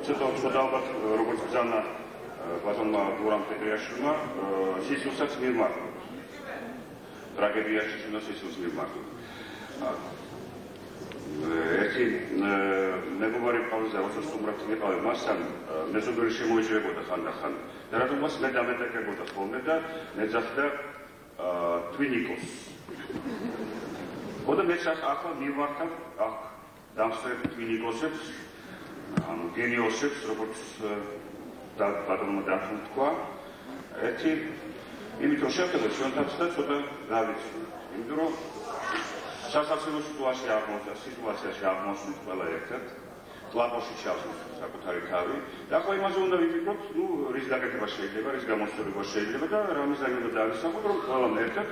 ცოტა ალბათ როგორც ბრძანა ბატონმა გურამ პეტრიაშვილმა სისულსაც მივმართო. ტრაგედიაში უნდა სისულს მივმართო. ერთი მეგობარი ყავს და როცა სტუმრად მიყავე მასთან მეზობელი შემოიჭრებოდა ხანდახან და რატომ მას მე დამეტეკებოდა ხოლმე და მეძახდა თვინიკოს. ხოდა მე ახლა მივმართავ აქ დამსწრებ თვინიკოსებს ანუ გენიოსებს როგორც ბატონმა თქვა ერთი იმიტომ რომ შევხედე ჩვენთანაც და ცოტა გავიცნო იმიტომ რომ სასაცილო სიტუაციაში აღმოსვით ყველა ერთად ტლაპოში ჩავსვით საკუთარი თავი და ახლა იმაზე უნდა ვიფიქროთ რის გაკეთება შეიძლება რის გამოსწორება შეიძლება და რამის უნდა დავისახოთ რომ ყველამ ერთად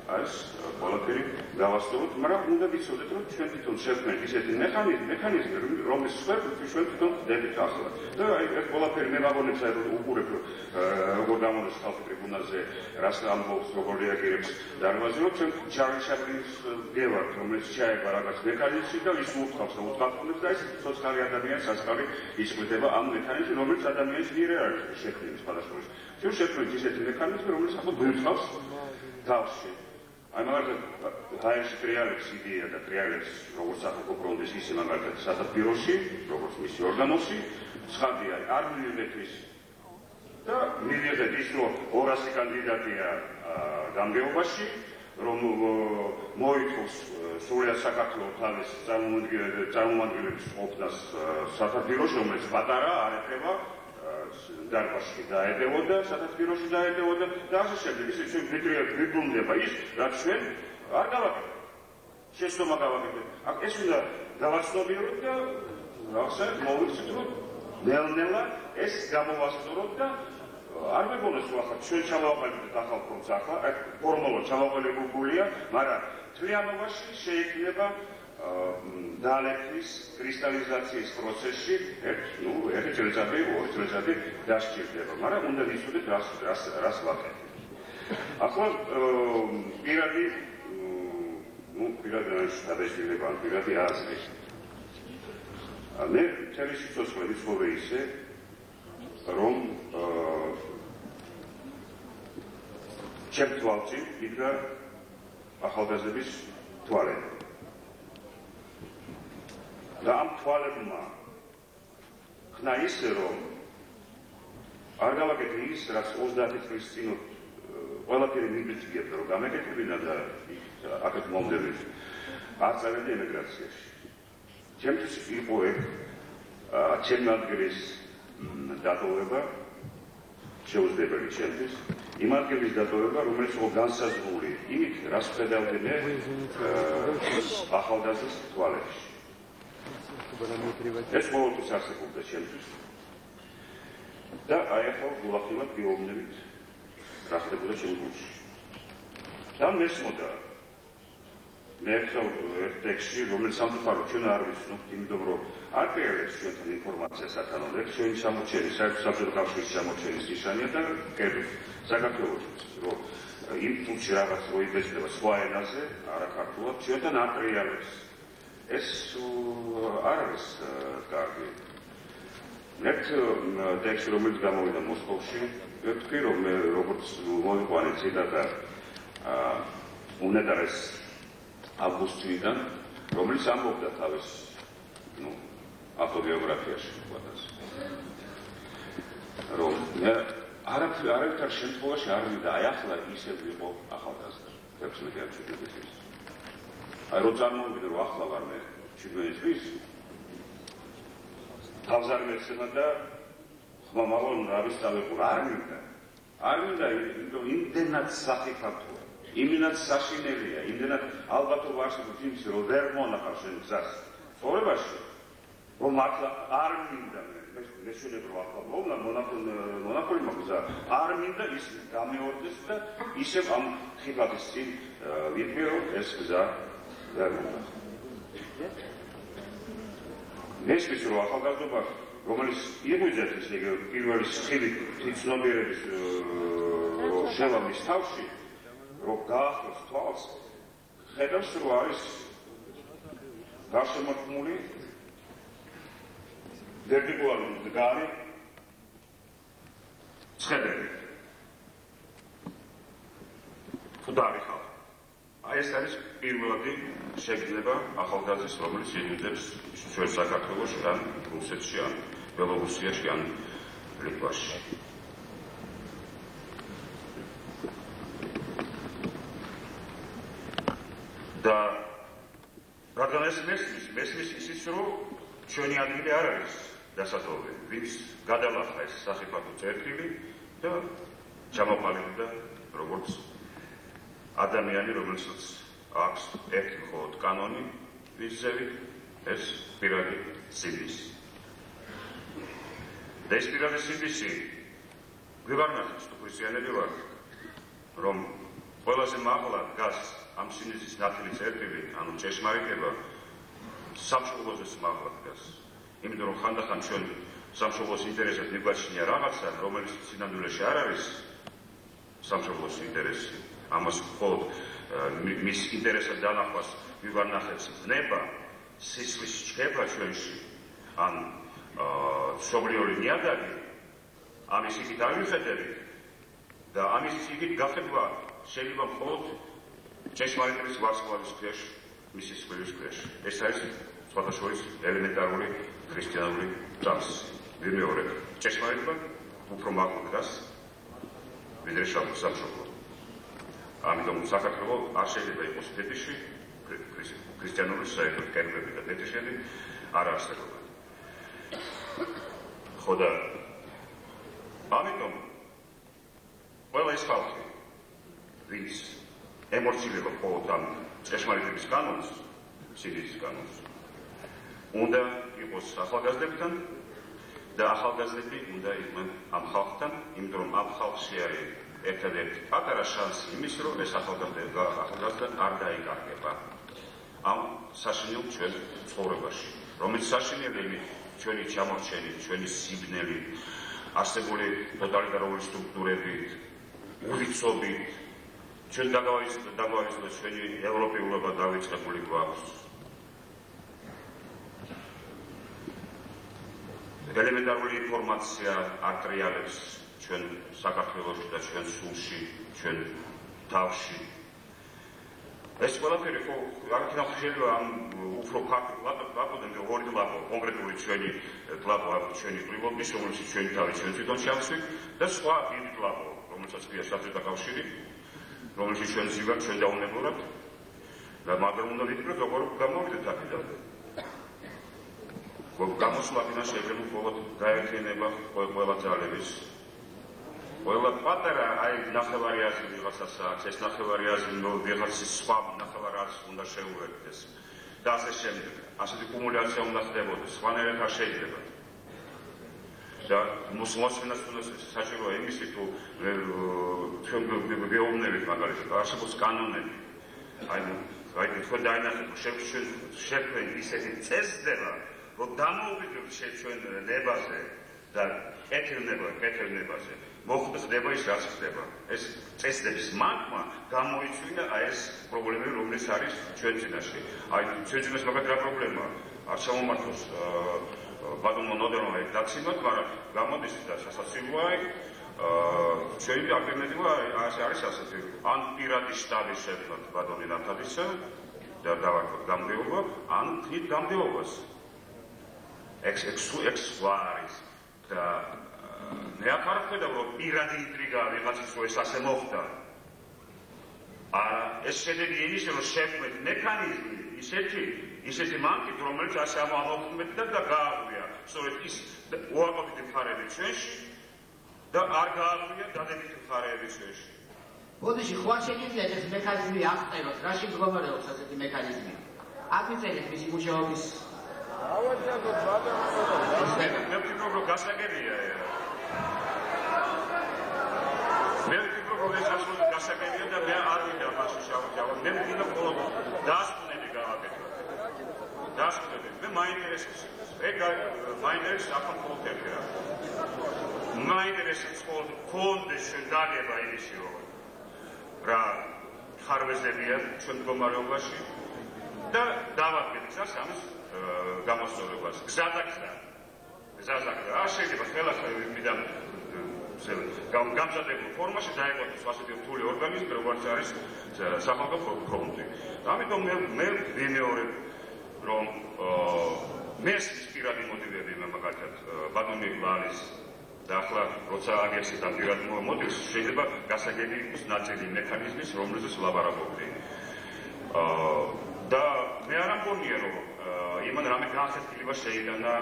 ეს ყველაფერი გავასწოროთ მაგრამ უნდა ვიცოდეთ რომ ჩვენ თვითონ შევქმნით ისეთი მექანიზმი რომლის სფეროში ჩვენ თვითონ ვდებით ახლა და ეს ყველაფერი მე ვაგონებს უყურებ როგორ გამოდის ხალხი ტრიბუნაზე რას ამბობს როგორ რეაგირებს დარბაზი რომ ჩვენ ჯარიშაბლის გევართ რომელიც ჩაება რაღაც მექანიზმში და ის უთხავს და უთხავს და ეს სოციალური ადამიანის ასკარი ისმრდება ამ მექანიზმში რომელიც ადამიანის მიერ არის შექმნილი სხვადასხვა ჩვენ შევქმნით ისეთი მექანიზმი რომელიც ახლა გვიუთხავს თავში აი მაგალითად ჰაერში ტრიალებს იდეა და ტრიალებს როგორც სახალხო ფრონტის ისე მაგალითად სათათბიროში როგორც მისი ორგანოსი ცხადია არ მივიღეთ ის და მივიღეთ ის რომ 200 კანდიდატია გამგეობაში რომ მოითხოვს სრულად საქართველოს თავის წარმომადგენლების ყოფნას სათათბიროში რომელიც პატარა არ ეხება დარბაზში დაედევოდა, სათათბიროში დაედევოდა და ასე შემდეგ. ისე ჩვენ ვიბრუნდება ის, რაც ჩვენ არ გავაკეთებთ. შეცდომა გავაკეთებთ. აქ ეს უნდა გავაცნობიეროთ და რაღაცა მოვიქცეთ, რომ ნელ-ნელა ეს გამოვასწოროთ და არ მეგონოს რომ ახლა ჩვენ ჩავაყალიბეთ ახალ ფრონტს ახლა, ფორმულად ჩავაყალიბებულია, მაგრამ თლიანობაში შეექმნება დალექვის კრისტალიზაციის პროცესში ერთი წელიწადი, ორი წელიწადი დასჭირდება, მაგრამ უნდა ვიცოდეთ რას ვაკეთებთ. ახლა პირადი შთაბეჭდილება, პირადი აზრი. მე მთელი სიცოცხლე ვიცხოვრე ისე, რომ ჩემ თვალში იდგა ახალგაზრდების თვალები. და ამ თვალებმა ხნა ისე რომ არ გავაკეთე ის რაც 30 წლის წინ ყველაფერი მიგეცგიათ რომ გამეკეთებინა და აქეთ მომდევნოს არ წავედი ემიგრაციაში ჩემთვის იყო ჩემი ადგილის დატოვება შეუძლებელი ჩემთვის იმ ადგილის დატოვება რომელიც იყო განსაზღვრული იმით რას ხედავდნენ ახალგაზრდის თვალებში ეს ყოველთვის არსებობდა ჩემთვის და აი ახლა გულახდილად გეუბნებით რა ხდებოდა ჩემს გულში და მესმოდა მე ერთ ტექსტში რომელიც სამწუხაროდ ჩვენ არ ვიცნობთ იმიტომ რომ არ პერიოდს ჩვენთან ინფორმაციას აკანონებს ჩვენი სამოჩენის საბჭოთა კავშირის სამოჩენის ნიშანია და კერდით საქართველოს რომ იმ წუთში რაღაც რო იბეჭდება სხვა ენაზე არა ქართულად ჩვენთან არ ტრიალებს ეს არ არის კარგი. ერთ ტექსტი რომელიც გამოვიდა მოსკოვში ვთქვი რომ მე როგორც მოვიყვანე ციტატა უნეტარეს ავგუსტინიდან რომელიც ამბობდა თავის ავტობიოგრაფიაში ვთქვათ რომ მე არაერთარ შემთხვევაში არ მინდა აი ახლა ისე ვიყო ახალგაზრდა 16 წლის აი რო წარმოვიდგინე რომ ახლა ვარ მე 17 წლის თავს არ მეცემა და ხმამაღლა რა ვისწავლებ არ მინდა იმდენად სახიფათოა იმდენად საშინელია იმდენად ალბათობა არსებობს იმის რომ ვერ მონახავს შენ გზას ცხოვრებაში რომ ახლა არ მინდა მე შეიძლება რომ ახლა მონახული მაგზა არ მინდა ის გამეორდეს და ისევ ამ ხიფათის წინ ვიყო რომ ეს გზა მესმის რომ ახალგაზრდობა რომელიც იღვიძეთ ის პირველი სხივი თვითცნობიერების შევამის თავში რომ გაახლოს თვალს ხედავს რომ არის გარშემორტყმული ვერტიკალური მდგარი ცხედები. თუ დაвихავ. აი ეს არის პირველადი შეგრძნება ახალგაზრდის, რომელიც იზრდებს ჩვენ საქართველოში ან რუსეთში ან ბელორუსიაში ან ლიტვაში. და რადგან ეს მესმის ისიც რომ ჩვენი ადგილი არ არის დასათვალე, ვინც გადალახა ეს სახიფათო წერტილი და ჩამოყალიბდა როგორც ადამიანი, რომელსაც აქვს ერთი მხოლოდ კანონი, ვის ზევით ეს პირადი სინდისი. და ეს პირადი სინდისი გვივარნახებს თუ ქრისტიანები ვართ, რომ ყველაზე მაღლა დგას ამ სინდისის ნათელი წერტილი, ანუ ჭეშმარიტება სამშობლოზე მაღლა დგას. იმიტომ რომ ხანდახან ჩვენ სამშობლოს ინტერესად მიგვაჩნია რაღაცა, რომელიც სინამდვილეში არ არის სამშობლოს ინტერესი. ამას მხოლოდ მის ინტერესად დანახვას ვივარნახებს ნება, სისხლის ჩქება ჩვენში, ან მშობლიური ნიადაგი, ამის იქით არ ვიხედებით და ამის იქით გახდება შეიძლება მხოლოდ ჭეშმარიტების ვარსკვლავის ქვეშ, მისის სხეულის ქვეშ. ეს არის სხვათა შორის ელემენტარული ქრისტიანული წამსი. ვიმეორებ, ჭეშმარიტება უფრო მაღლა დგას, ვიდრე სამშობლო. ამიტომ საქართველო არ შეიძლება იყოს ფეტიში, ქრისტიანული საერთოდ კერპები და ფეტიშები არ არსებობენ. ხო და ამიტომ ყველა ეს ხალხი, ვინც ემორჩილება მხოლოდ ამ ჭეშმარიტების კანონს, სინდისის კანონს, უნდა იყოს ახალგაზრდებთან და ახალგაზრდები უნდა იყვნენ ამ ხალხთან, იმიტომ რომ ამ ხალხში არის ერთადერთი პატარა შანსი იმის, რომ ეს ახალგაზრდა არ დაიკარგება ამ საშინელ ჩვენ ცხოვრებაში, რომელიც საშინელი ჩვენი ჩამორჩენი, ჩვენი სიბნელი, არსებული ტოტალიტარული სტრუქტურებით, ურიცობით, ჩვენ დაგვაიწყო ჩვენი ევროპეულობა დავიწყებული გვაქვს. ელემენტარული ინფორმაცია ატრიალებს ჩვენ საქართველოში და ჩვენ სულში, ჩვენ თავში. ეს ყველაფერი ხო არქიტექტურა შეიძლება ამ უფრო ფაქტი ვაკოდენ და ორი ლაპო, კონკრეტული ჩვენი ლაპო, ჩვენი პრიბლემის, რომელშიც ჩვენი თავი ჩვენ თვითონ შევსვით და სხვა დიდი ლაპო, რომელსაც ქვია საბჭოთა კავშირი, რომელშიც ჩვენ ზივართ, ჩვენ დაუნებურებთ და მაგრამ უნდა ვიფიქროთ, როგორ გამოვიდეთ აქედან. გამოსვლადინა შეიძლება მხოლოდ გაერთიანება ყველა ძალების. ყველა პატარა აი ნახევარი აზრი ვიღაცას აქვს, ეს ნახევარი აზრი ვიღაცის სხვა ნახევარი აზრი უნდა შეუერთდეს და ასე შემდეგ. ასეთი კუმულაცია უნდა ხდებოდეს, სხვანაირად არ შეიძლება. და მოსმენას უნდა საჭიროა იმისი თუ ჩვენ გვეუბნებით მაგალითად, არსებობს კანონები. აი თქვენ დაინახეთ, შექმნით ისეთი წესდება, რომ დამოუკიდებლად ჩვენ ნებაზე და კეთილნებაზე მოხდება ის, რაც ხდება. ეს წესდების მანქმა გამოიწვია ეს პრობლემები, რომელიც არის ჩვენ წინაშე. აი ჩვენ წინაშე მაგათ რა პრობლემაა? არ შემომართოს ბატონმა ნოდერმა დაციმოთ, მაგრამ გამოდის და სასაცილოა ჩვენი ალტერნატივა არის ასეთი. ან პირადი შტაბის შექმნა ბატონი ნათადისა და დავარქოთ გამდეობა, ან თვით გამდეობას. ეს სხვა არის და მე ახარ ვხედავ, რომ პირადი ინტრიგა ვიღაცის რო ეს ასე მოხდა. ეს შედეგი იმისა, რომ შექმნით მექანიზმი ისეთი მანქით, რომელიც ასე ამოხმებდა და გააღვია. სწორედ ის უარყოფითი მხარეები ჩვენში და არ გააღვია დადებითი მხარეები ჩვენში. ბოდიში, ხო არ შეგიძლიათ ეს მექანიზმი აღწეროთ, რაში მდგომარეობს ასეთი მექანიზმი? აკრძალეთ მისი მუშაობის ავადიაგოთ ბატონო. მე ვფიქრობ, რომ გასაგებია. მე ვფიქრობ, რომ ეს absolუტურად გასაგებია და მე არ მინდა მასში შევავ. მე მინდა მხოლოდ დასკვნები გავაკეთო. დასკვნები. მე მაინტერესებს. მაინტერესებს ახალ მხოლოდ ერთი რა. მაინტერესებს მხოლოდ ფონდის დაგება იმისი, რომ რა ხარვეზებია ჩვენ მდგომარეობაში და დავაკეთეთ ამის გამოსწორებას. გზადაგზა ზაზაკდა. არ შეიძლება ხელას მიდან გამზადებულ ფორმაში დაეკვეთოს ასეთი რთული ორგანიზმი, როგორც არის სახალხო ფრონტი. ამიტომ მე ვიმეორებ, რომ მესის პირადი მოტივები მაგალითად ბატონი ვალის და ახლა როცა აგებს ამ პირად მოტივს შეიძლება გასაგები იყოს ნაწილი მექანიზმის, რომელზეც ვლაპარაკობდი. და მე არ ამგონია, რომ იმან რამე განხეთქილება შეიტანა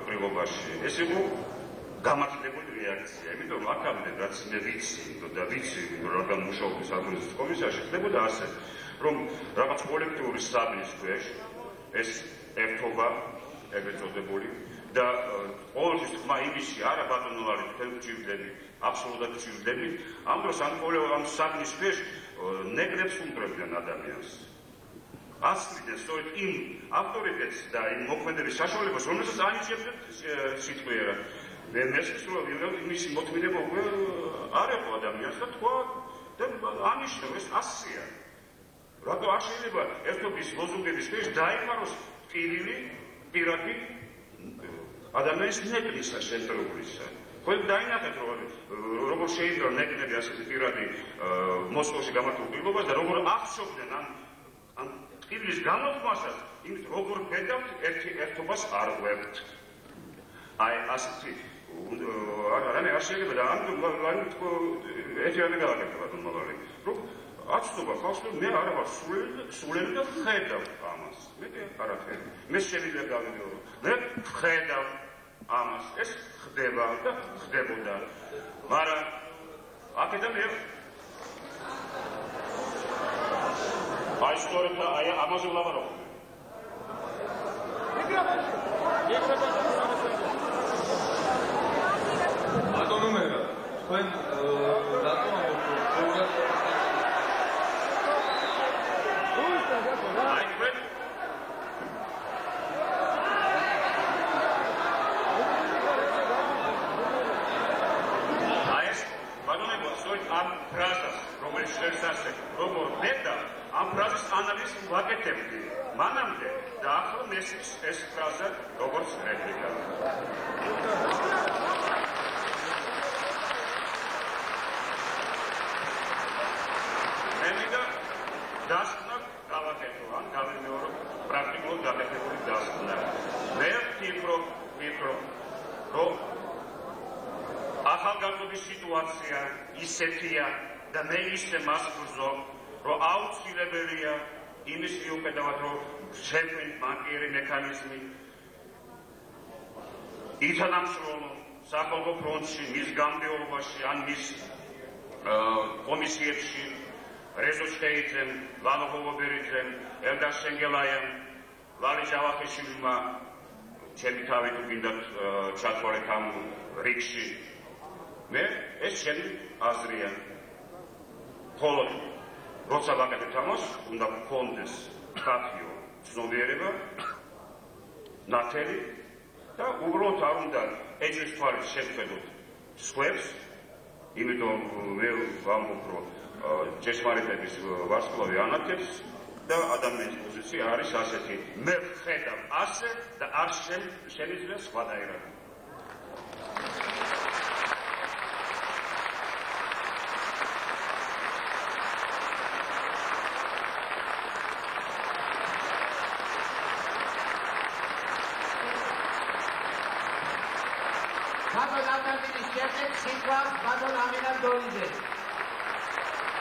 ყრილობაში. ეს იყო გამართლებული რეაქცია. იმიტომ აქამდე რაც მე ვიცი, რადგან მუშაობდი საერთაშორისო კომისიაში, ხდებოდა ასე, რომ რაღაც კოლექტიური საბნის ქვეშ ეს ერთობა ეგრეთ წოდებული და ყოველთვის ხმა იმისი არა ბატონო არის თქვენ გჭირდები, აბსოლუტურად გჭირდები, ამ დროს ამ საბნის ქვეშ ნეკლებს უნდრებდნენ ადამიანს. ასწრიდან სწორედ იმ ავტორიტეტს და იმ მოქმედების საშუალებას, რომელსაც ანიჭებდნენ სიტყვიერად. მე მესმის რომ მისი მოთმინება უკვე არ იყო ადამიანს და თქვა და ანიშნო ეს ასია. რატო არ შეიძლება ერთობის ლოზუნგების ქვეშ დაიფაროს პირილი პირადი ადამიანის ნეკლისა შემტრობლისა. ხომ დაინახეთ როგორ შეიძლება ნეკლები ასეთი პირადი მოსკოვში გამართულ პირობას და როგორ აღშობდნენ ამ ტკივილის გამოთქმასაც იმით როგორ ბედავთ ერთობას არ ღვევთ. აი ასეთი რამე არ შეიძლება და ამიტომ ერთი რამე გავაკეთე ბატონ მაგარი რომ აცნობა ხალხს რომ მე არა ვარ სულელი და ხედავ ამას მე არაფერი მე შეიძლება გავიმეორო მე ხედავ ამას ეს ხდება და ხდებოდა მაგრამ აქედან მე აი სწორედ აი ამაზე ვლაპარაკობ Autonomera, თქვენ რატომ ამბობთ, ამ ფრაზას, რომელიც შესასწრებ, როგორ მეტა, ამ ფრაზის ანალიზს ვაკეთებდი. მანამდე და ახლა მესმის ეს ფრაზა როგორც რეპლიკა. ემიდა დასკვნა გავაკეთო, ან გავიმეორო პრაქტიკულად გაკეთებული დასკვნა. მე ვფიქრობ, რომ ახალგაზრდობის სიტუაცია ისეთია და მე ისე მას ვგრძნობ, რომ აუცილებელია იმის მიუხედავად, რომ შექმნით ბანკიერი მექანიზმი ითანამშრომლო სახალხო ფრონტში, მის გამგეობაში, ან მის კომისიებში რეზო შტეიძემ, ლანო ჰოლობერიძემ, ელდარ შენგელაიამ, ლალი ჯავახიშვილმა ჩემი თავი თუ გინდათ ჩათვალეთ ამ რიგში. მე ეს ჩემი აზრია. ხოლო როცა ვაკეთებ ამას, უნდა გქონდეს მკაფიო ცნობიერება, ნათელი და უბრალოდ არ უნდა ეჭვის თვალით შევხედოთ სხვებს, იმიტომ მე ვამბობ, რომ ჭეშმარიტების ვარსკვლავი ანათებს და ადამიანის პოზიცია არის ასეთი. მე ვხედავ ასე და არ შემიძლია სხვადასხვანაირად. ბატონ ალტარკინის შემდეგ სიტყვა ბატონ ამირან დოლიძე.